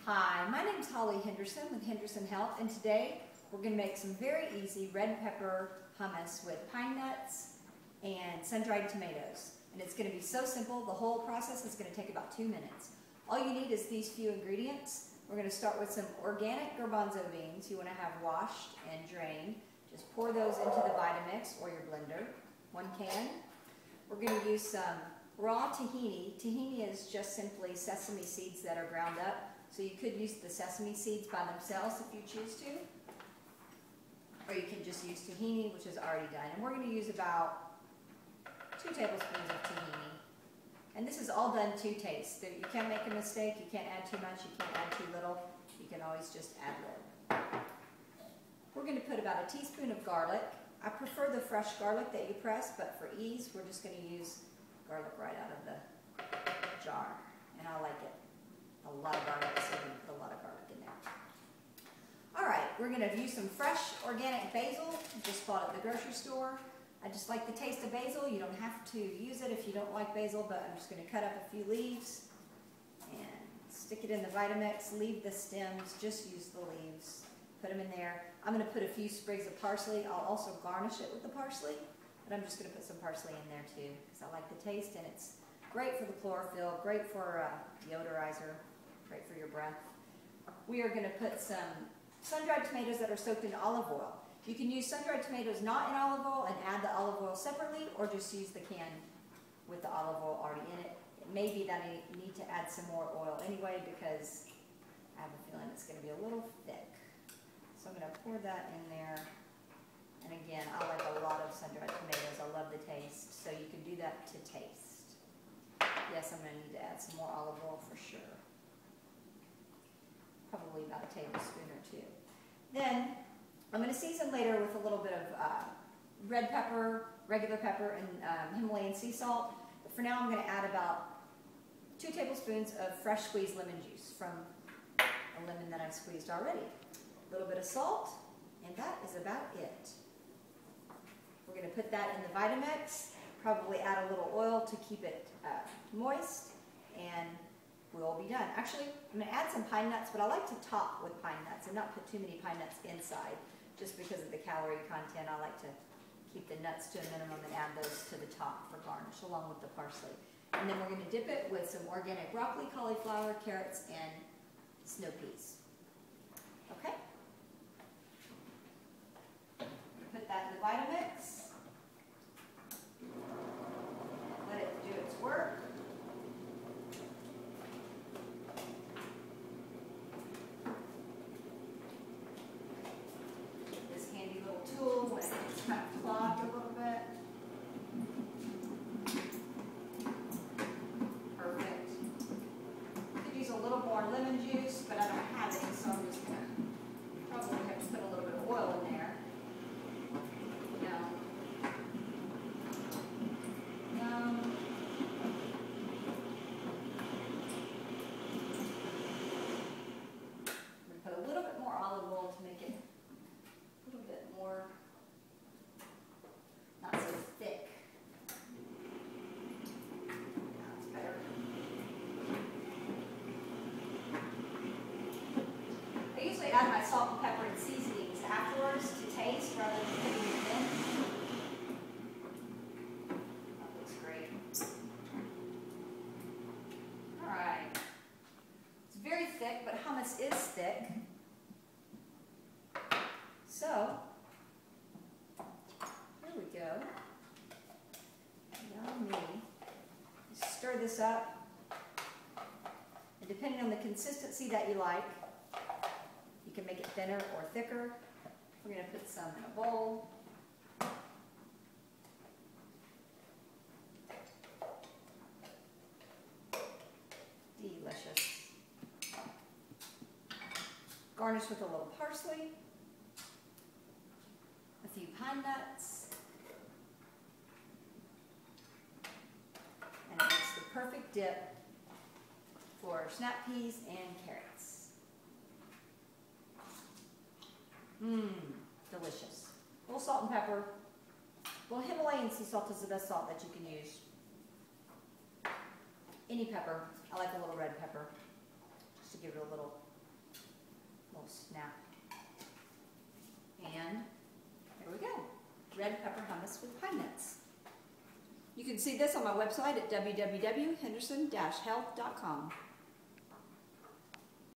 Hi, my name is Holly Henderson with Henderson Health, and today we're going to make some very easy red pepper hummus with pine nuts and sun-dried tomatoes. And it's going to be so simple. The whole process is going to take about 2 minutes. All you need is these few ingredients. We're going to start with some organic garbanzo beans you want to have washed and drained. Just pour those into the Vitamix or your blender, 1 can. We're going to use some raw tahini. Tahini is just simply sesame seeds that are ground up. So you could use the sesame seeds by themselves if you choose to. Or you can just use tahini, which is already done. And we're going to use about 2 tablespoons of tahini. And this is all done to taste. You can't make a mistake. You can't add too much. You can't add too little. You can always just ad lib. We're going to put about 1 teaspoon of garlic. I prefer the fresh garlic that you press, but for ease, we're just going to use garlic right out of the jar. And I like it. A lot of garlic, so we're going to put a lot of garlic in there. Alright, we're going to use some fresh organic basil. Just bought at the grocery store. I just like the taste of basil. You don't have to use it if you don't like basil, but I'm just going to cut up a few leaves and stick it in the Vitamix. Leave the stems, just use the leaves. Put them in there. I'm going to put a few sprigs of parsley. I'll also garnish it with the parsley, but I'm just going to put some parsley in there too because I like the taste, and it's great for the chlorophyll, great for deodorizer. Great for your breath. We are going to put some sun-dried tomatoes that are soaked in olive oil. You can use sun-dried tomatoes not in olive oil and add the olive oil separately, or just use the can with the olive oil already in it. It may be that I need to add some more oil anyway because I have a feeling it's going to be a little thick. So I'm going to pour that in there. And again, I like a lot of sun-dried tomatoes. I love the taste, so you can do that to taste. Yes, I'm going to need to add some more olive oil for sure. Probably about 1 tablespoon or 2. Then I'm going to season later with a little bit of red pepper, regular pepper, and Himalayan sea salt. But for now I'm going to add about 2 tablespoons of fresh squeezed lemon juice from a lemon that I've squeezed already. A little bit of salt, and that is about it. We're going to put that in the Vitamix, probably add a little oil to keep it moist, and we'll be done. Actually, I'm going to add some pine nuts, but I like to top with pine nuts and not put too many pine nuts inside just because of the calorie content. I like to keep the nuts to a minimum and add those to the top for garnish along with the parsley. And then we're going to dip it with some organic broccoli, cauliflower, carrots, and snow peas. Okay? Put that in the Vitamix. Let it do its work. Tool when it's kind of clogged a little bit. Perfect. Could use a little more lemon juice, but I don't have any, so I'm just going to probably have to put a little bit of oil in there. No. I'm going to put a little bit more olive oil to make it more, not so thick. That's better. I usually add my salt and pepper and seasonings afterwards to taste rather than putting it in. That looks great. Alright. It's very thick, but hummus is thick. So, here we go. Yummy. Stir this up. And depending on the consistency that you like, you can make it thinner or thicker. We're going to put some in a bowl. Delicious. Garnish with a little parsley. A few pine nuts, and it makes the perfect dip for snap peas and carrots. Delicious. A little salt and pepper. Well, Himalayan sea salt is the best salt that you can use. Any pepper. I like a little red pepper, just to give it a little snap. And there we go. Red pepper hummus with pine nuts. You can see this on my website at www.henderson-health.com.